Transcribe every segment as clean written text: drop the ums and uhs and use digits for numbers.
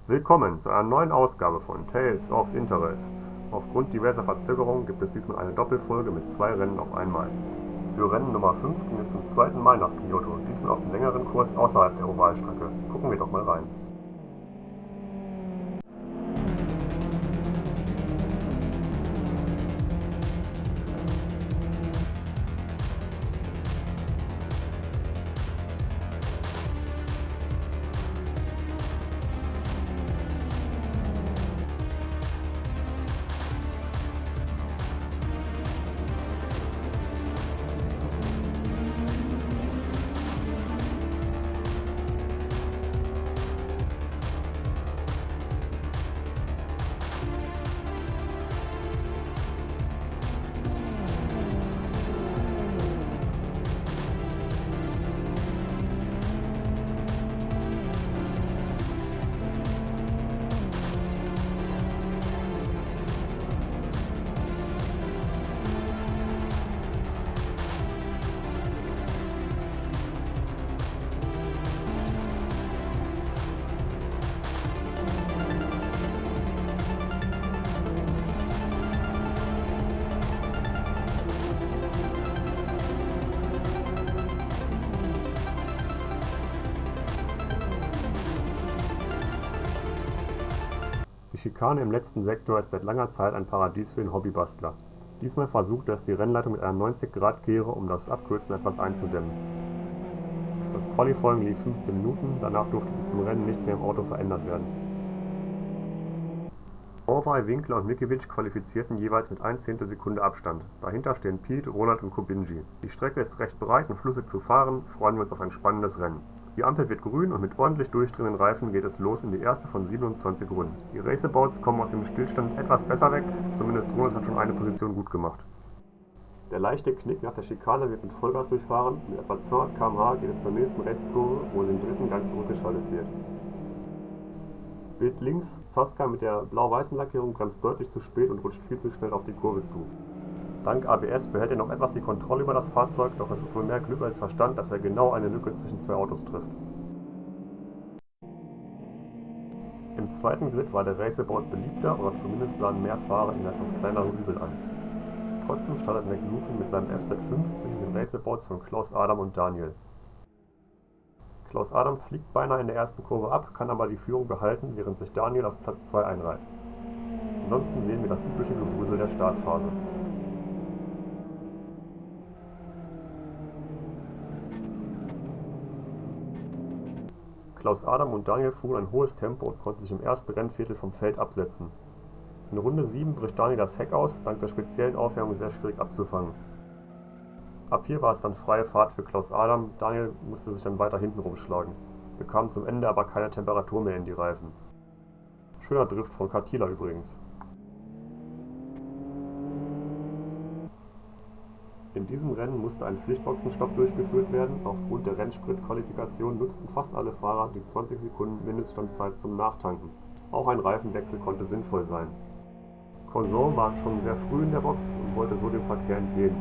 Willkommen zu einer neuen Ausgabe von Tales of Interest. Aufgrund diverser Verzögerungen gibt es diesmal eine Doppelfolge mit 2 Rennen auf einmal. Für Rennen Nummer 5 ging es zum 2. Mal nach Kyoto, diesmal auf dem längeren Kurs außerhalb der Ovalstrecke. Gucken wir doch mal rein. Die Schikane im letzten Sektor ist seit langer Zeit ein Paradies für den Hobbybastler. Diesmal versucht es die Rennleitung mit einer 90°-Kehre, um das Abkürzen etwas einzudämmen. Das Qualifying lief 15 Minuten, danach durfte bis zum Rennen nichts mehr im Auto verändert werden. Morvai, Winkler und Mikiewicz qualifizierten jeweils mit 1/10 Sekunde Abstand. Dahinter stehen Piet, Ronald und Kobinji. Die Strecke ist recht breit und flüssig zu fahren, freuen wir uns auf ein spannendes Rennen. Die Ampel wird grün und mit ordentlich durchdrehenden Reifen geht es los in die erste von 27 Runden. Die Racebouts kommen aus dem Stillstand etwas besser weg, zumindest Ronald hat schon eine Position gut gemacht. Der leichte Knick nach der Schikane wird mit Vollgas durchfahren, mit etwa 200 km/h geht es zur nächsten Rechtskurve, wo in den dritten Gang zurückgeschaltet wird. Bild links, Zaska mit der blau-weißen Lackierung bremst deutlich zu spät und rutscht viel zu schnell auf die Kurve zu. Dank ABS behält er noch etwas die Kontrolle über das Fahrzeug, doch es ist wohl mehr Glück als Verstand, dass er genau eine Lücke zwischen 2 Autos trifft. Im zweiten Grid war der Racerbout beliebter, oder zumindest sahen mehr Fahrer ihn als das kleinere Übel an. Trotzdem startet McLaughlin mit seinem FZ5 zwischen den Racerbouts von Klaus Adam und Daniel. Klaus Adam fliegt beinahe in der ersten Kurve ab, kann aber die Führung behalten, während sich Daniel auf Platz 2 einreiht. Ansonsten sehen wir das übliche Gewusel der Startphase. Klaus Adam und Daniel fuhren ein hohes Tempo und konnten sich im ersten Rennviertel vom Feld absetzen. In Runde 7 bricht Daniel das Heck aus, dank der speziellen Aufwärmung sehr schwierig abzufangen. Ab hier war es dann freie Fahrt für Klaus Adam, Daniel musste sich dann weiter hinten rumschlagen, bekam zum Ende aber keine Temperatur mehr in die Reifen. Schöner Drift von Katila übrigens. In diesem Rennen musste ein Pflichtboxenstopp durchgeführt werden, aufgrund der Rennsprit-Qualifikation nutzten fast alle Fahrer die 20 Sekunden Mindeststandzeit zum Nachtanken. Auch ein Reifenwechsel konnte sinnvoll sein. Corson war schon sehr früh in der Box und wollte so dem Verkehr entgehen.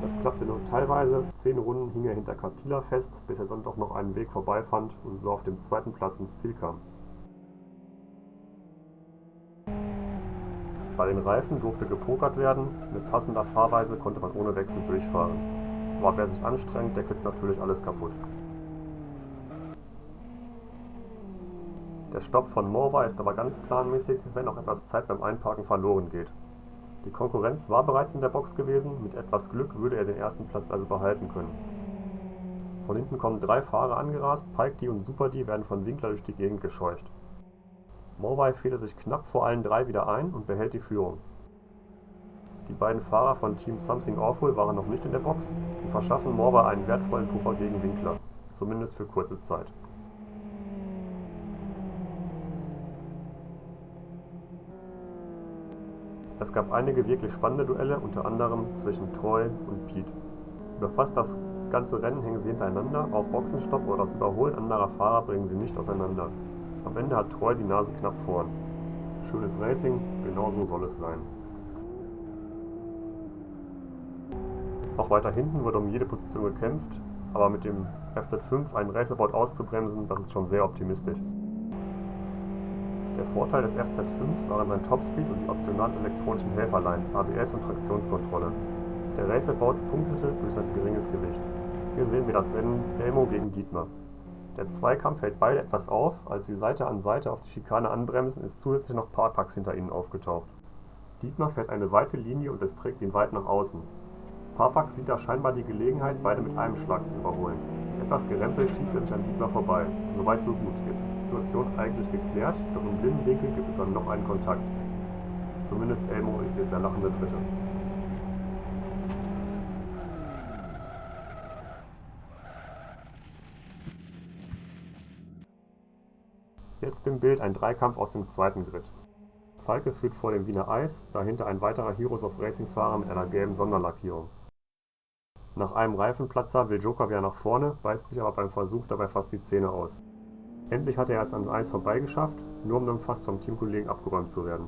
Das klappte nur teilweise, 10 Runden hing er hinter Katila fest, bis er dann doch noch einen Weg vorbeifand und so auf dem zweiten Platz ins Ziel kam. Bei den Reifen durfte gepokert werden, mit passender Fahrweise konnte man ohne Wechsel durchfahren. Aber wer sich anstrengt, der kriegt natürlich alles kaputt. Der Stopp von Morvai ist aber ganz planmäßig, wenn auch etwas Zeit beim Einparken verloren geht. Die Konkurrenz war bereits in der Box gewesen, mit etwas Glück würde er den ersten Platz also behalten können. Von hinten kommen 3 Fahrer angerast, Pikey und Super-D werden von Winkler durch die Gegend gescheucht. Morvai fädelt sich knapp vor allen 3 wieder ein und behält die Führung. Die beiden Fahrer von Team Something Awful waren noch nicht in der Box und verschaffen Morvai einen wertvollen Puffer gegen Winkler, zumindest für kurze Zeit. Es gab einige wirklich spannende Duelle, unter anderem zwischen Troy und Piet. Über fast das ganze Rennen hängen sie hintereinander, auch Boxenstopp oder das Überholen anderer Fahrer bringen sie nicht auseinander. Am Ende hat Troy die Nase knapp vorn. Schönes Racing, genau so soll es sein. Auch weiter hinten wurde um jede Position gekämpft, aber mit dem FZ5 einen Racerbout auszubremsen, das ist schon sehr optimistisch. Der Vorteil des FZ5 waren sein Topspeed und die optionalen elektronischen Helferlein, ABS und Traktionskontrolle. Der Racer-Bout punktete durch sein geringes Gewicht. Hier sehen wir das Rennen Elmo gegen Dietmar. Der Zweikampf hält beide etwas auf, als sie Seite an Seite auf die Schikane anbremsen, ist zusätzlich noch Parpax hinter ihnen aufgetaucht. Dietmar fährt eine weite Linie und es trägt ihn weit nach außen. Parpax sieht da scheinbar die Gelegenheit, beide mit einem Schlag zu überholen. Etwas gerempelt schiebt er sich an Dietmar vorbei. Soweit so gut, jetzt ist die Situation eigentlich geklärt, doch im blinden Winkel gibt es dann noch einen Kontakt. Zumindest Elmo ist jetzt der lachende Dritte. Jetzt im Bild ein Dreikampf aus dem zweiten Grid. Falke führt vor dem Wiener Eis, dahinter ein weiterer Heroes of Racing Fahrer mit einer gelben Sonderlackierung. Nach einem Reifenplatzer will Joker wieder nach vorne, beißt sich aber beim Versuch dabei fast die Zähne aus. Endlich hat er es am Eis vorbeigeschafft, nur um dann fast vom Teamkollegen abgeräumt zu werden.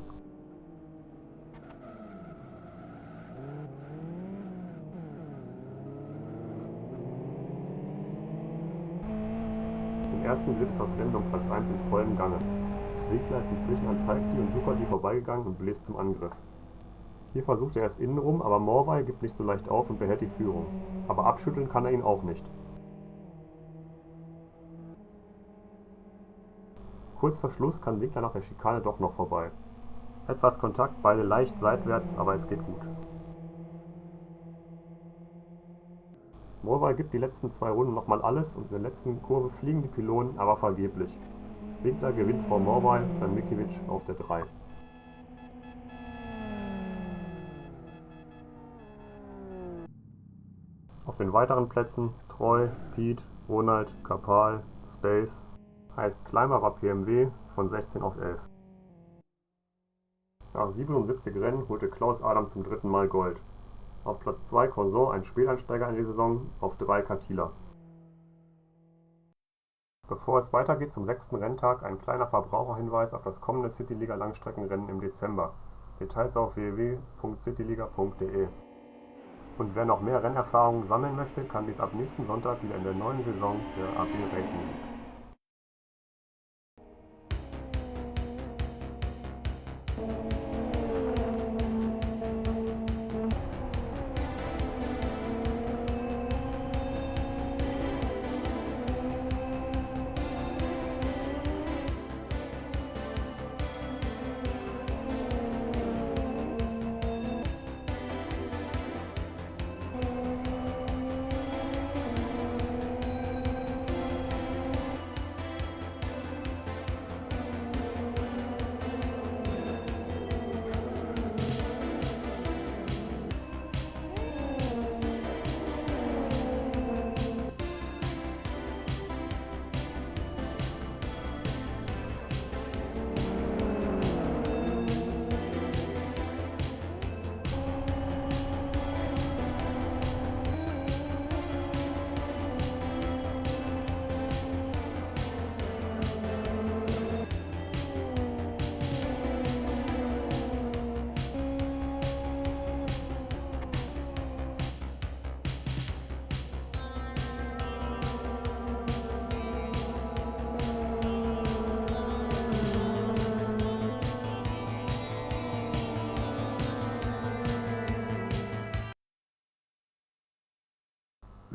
Im ersten Grid ist das Rennen um Platz 1 in vollem Gange. Winkler ist inzwischen an Palkdi und Super-D vorbeigegangen und bläst zum Angriff. Hier versucht er es innenrum, aber Morvay gibt nicht so leicht auf und behält die Führung. Aber abschütteln kann er ihn auch nicht. Kurz vor Schluss kann Winkler nach der Schikane doch noch vorbei. Etwas Kontakt, beide leicht seitwärts, aber es geht gut. Morvay gibt die letzten 2 Runden nochmal alles und in der letzten Kurve fliegen die Pylonen, aber vergeblich. Winkler gewinnt vor Morvay, dann Mikiewicz auf der 3. Auf den weiteren Plätzen Troy, Pete, Ronald, Kapal, Space, heißt Clymer war PMW von 16 auf 11. Nach 77 Rennen holte Klaus Adam zum 3. Mal Gold. Auf Platz 2 Corson, ein Späteinsteiger in die Saison, auf 3 Katila. Bevor es weitergeht zum 6. Renntag, ein kleiner Verbraucherhinweis auf das kommende Cityliga Langstreckenrennen im Dezember. Details auf www.cityliga.de. Und wer noch mehr Rennerfahrungen sammeln möchte, kann dies ab nächsten Sonntag wieder in der neuen Saison der AB Racing League.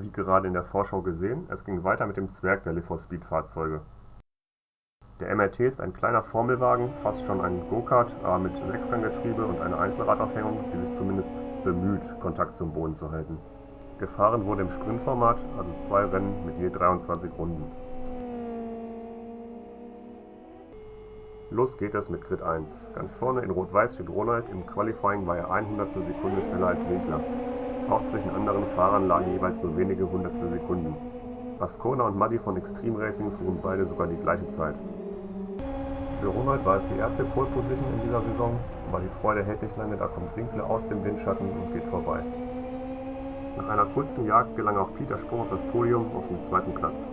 Wie gerade in der Vorschau gesehen, es ging weiter mit dem Zwerg der Live-for-Speed-Fahrzeuge. Der MRT ist ein kleiner Formelwagen, fast schon ein Go-Kart, aber mit Sechsganggetriebe und einer Einzelradaufhängung, die sich zumindest bemüht, Kontakt zum Boden zu halten. Gefahren wurde im Sprintformat, also 2 Rennen mit je 23 Runden. Los geht es mit Grid 1. Ganz vorne in Rot-Weiß steht Ronald, im Qualifying war er 100 Sekunde schneller als Winkler. Auch zwischen anderen Fahrern lagen jeweils nur wenige Hundertstel Sekunden. Ascona und Muddy von Extreme Racing fuhren beide sogar die gleiche Zeit. Für Ronald war es die erste Pole Position in dieser Saison, aber die Freude hält nicht lange, da kommt Winkler aus dem Windschatten und geht vorbei. Nach einer kurzen Jagd gelang auch Peter Sprung auf das Podium auf den 2. Platz.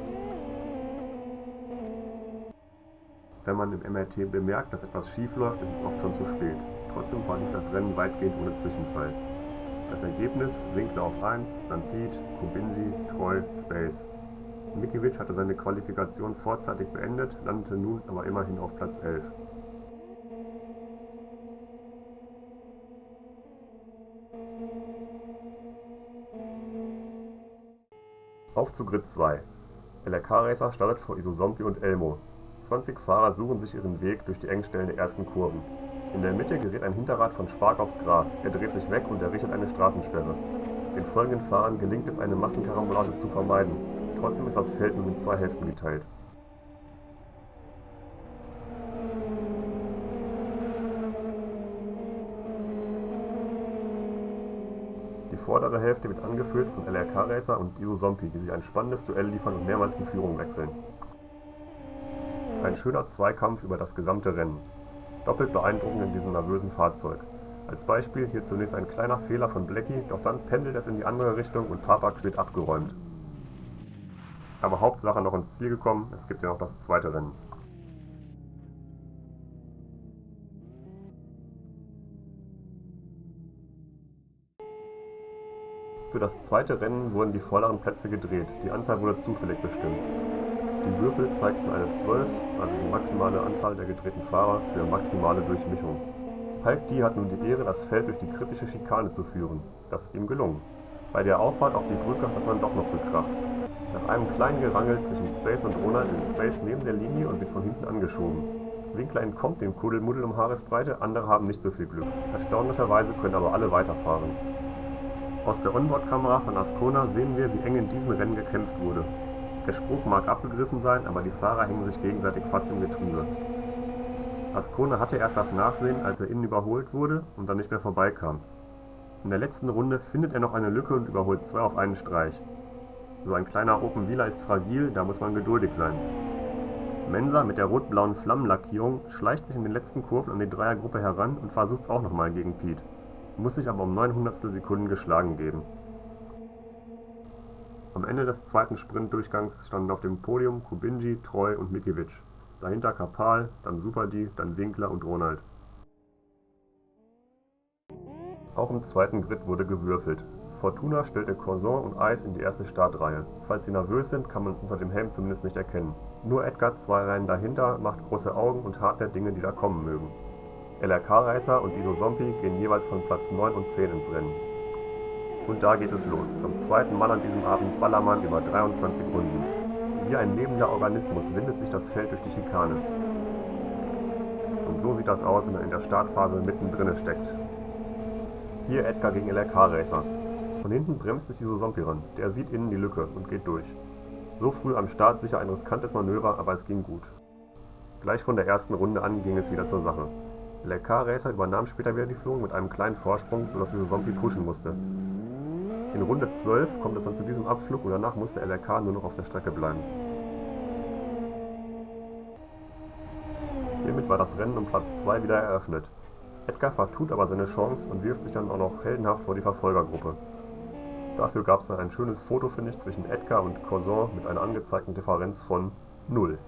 Wenn man im MRT bemerkt, dass etwas schief läuft, ist es oft schon zu spät. Trotzdem verlief das Rennen weitgehend ohne Zwischenfall. Das Ergebnis: Winkler auf 1, dann Pete, Kubinzi, Troy, Space. Mikiewicz hatte seine Qualifikation vorzeitig beendet, landete nun aber immerhin auf Platz 11. Auf zu Grid 2. LRK Racer startet vor Isozombie und Elmo. 20 Fahrer suchen sich ihren Weg durch die Engstellen der ersten Kurven. In der Mitte gerät ein Hinterrad von Spark aufs Gras, er dreht sich weg und errichtet eine Straßensperre. Den folgenden Fahrern gelingt es, eine Massenkarambolage zu vermeiden. Trotzdem ist das Feld nun in 2 Hälften geteilt. Die vordere Hälfte wird angeführt von LRK Racer und Isozombie, die sich ein spannendes Duell liefern und mehrmals die Führung wechseln. Ein schöner Zweikampf über das gesamte Rennen. Doppelt beeindruckend in diesem nervösen Fahrzeug. Als Beispiel hier zunächst ein kleiner Fehler von Blackie, doch dann pendelt es in die andere Richtung und Papax wird abgeräumt. Aber Hauptsache noch ins Ziel gekommen, es gibt ja noch das zweite Rennen. Für das zweite Rennen wurden die vorderen Plätze gedreht, die Anzahl wurde zufällig bestimmt. Die Würfel zeigten eine 12, also die maximale Anzahl der gedrehten Fahrer für maximale Durchmischung. Hulk D hat nun die Ehre, das Feld durch die kritische Schikane zu führen. Das ist ihm gelungen. Bei der Auffahrt auf die Brücke hat es dann doch noch gekracht. Nach einem kleinen Gerangel zwischen Space und Ronald ist Space neben der Linie und wird von hinten angeschoben. Winkler entkommt dem Kuddelmuddel um Haaresbreite, andere haben nicht so viel Glück. Erstaunlicherweise können aber alle weiterfahren. Aus der Onboard-Kamera von Ascona sehen wir, wie eng in diesen Rennen gekämpft wurde. Der Spruch mag abgegriffen sein, aber die Fahrer hängen sich gegenseitig fast im Getriebe. Ascona hatte erst das Nachsehen, als er innen überholt wurde und dann nicht mehr vorbeikam. In der letzten Runde findet er noch eine Lücke und überholt 2 auf einen Streich. So ein kleiner Open-Wheeler ist fragil, da muss man geduldig sein. Mensa mit der rot-blauen Flammenlackierung schleicht sich in den letzten Kurven an die Dreiergruppe heran und versucht es auch nochmal gegen Pete, muss sich aber um 900 Sekunden geschlagen geben. Am Ende des zweiten Sprintdurchgangs standen auf dem Podium Kubinji, Troy und Mikiewicz. Dahinter Kapal, dann Super D, dann Winkler und Ronald. Auch im zweiten Grid wurde gewürfelt. Fortuna stellte Corson und Ice in die erste Startreihe. Falls sie nervös sind, kann man es unter dem Helm zumindest nicht erkennen. Nur Edgar 2 Reihen dahinter macht große Augen und harrt der Dinge, die da kommen mögen. LRK Racer und Isozombie gehen jeweils von Platz 9 und 10 ins Rennen. Und da geht es los. Zum zweiten Mal an diesem Abend Ballermann über 23 Runden. Wie ein lebender Organismus windet sich das Feld durch die Schikane. Und so sieht das aus, wenn man in der Startphase mittendrin steckt. Hier Edgar gegen LRK Racer. Von hinten bremst sich Isozombie ran. Der sieht innen die Lücke und geht durch. So früh am Start sicher ein riskantes Manöver, aber es ging gut. Gleich von der ersten Runde an ging es wieder zur Sache. LRK Racer übernahm später wieder die Führung mit einem kleinen Vorsprung, sodass Isozombie pushen musste. In Runde 12 kommt es dann zu diesem Abflug und danach musste LRK nur noch auf der Strecke bleiben. Hiermit war das Rennen um Platz 2 wieder eröffnet. Edgar vertut aber seine Chance und wirft sich dann auch noch heldenhaft vor die Verfolgergruppe. Dafür gab es dann ein schönes Fotofinish zwischen Edgar und Corson mit einer angezeigten Differenz von 0.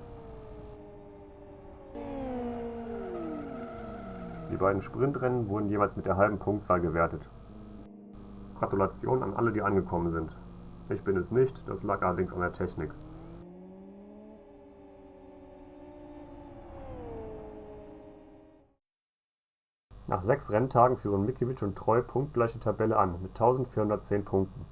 Die beiden Sprintrennen wurden jeweils mit der halben Punktzahl gewertet. Gratulation an alle, die angekommen sind. Ich bin es nicht, das lag allerdings an der Technik. Nach 6 Renntagen führen Mikiewicz und Troy punktgleiche Tabelle an mit 1410 Punkten.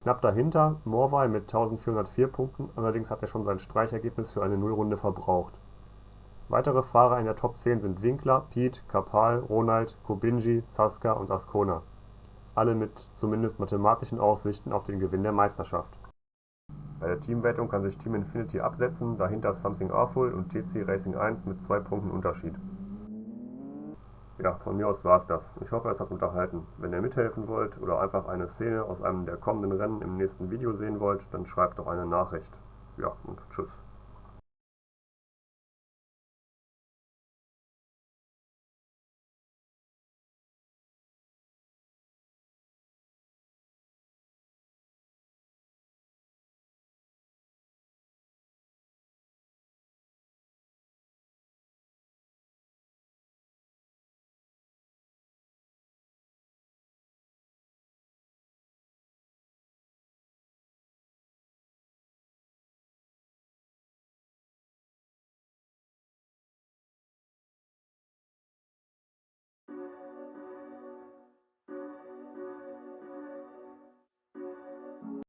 Knapp dahinter Morvay mit 1404 Punkten, allerdings hat er schon sein Streichergebnis für eine Nullrunde verbraucht. Weitere Fahrer in der Top 10 sind Winkler, Pete, Kapal, Ronald, Kubinji, Zaska und Ascona. Alle mit zumindest mathematischen Aussichten auf den Gewinn der Meisterschaft. Bei der Teamwertung kann sich Team Infinity absetzen, dahinter Something Awful und TC Racing 1 mit 2 Punkten Unterschied. Ja, von mir aus war's das. Ich hoffe, es hat unterhalten. Wenn ihr mithelfen wollt oder einfach eine Szene aus einem der kommenden Rennen im nächsten Video sehen wollt, dann schreibt doch eine Nachricht. Ja, und tschüss.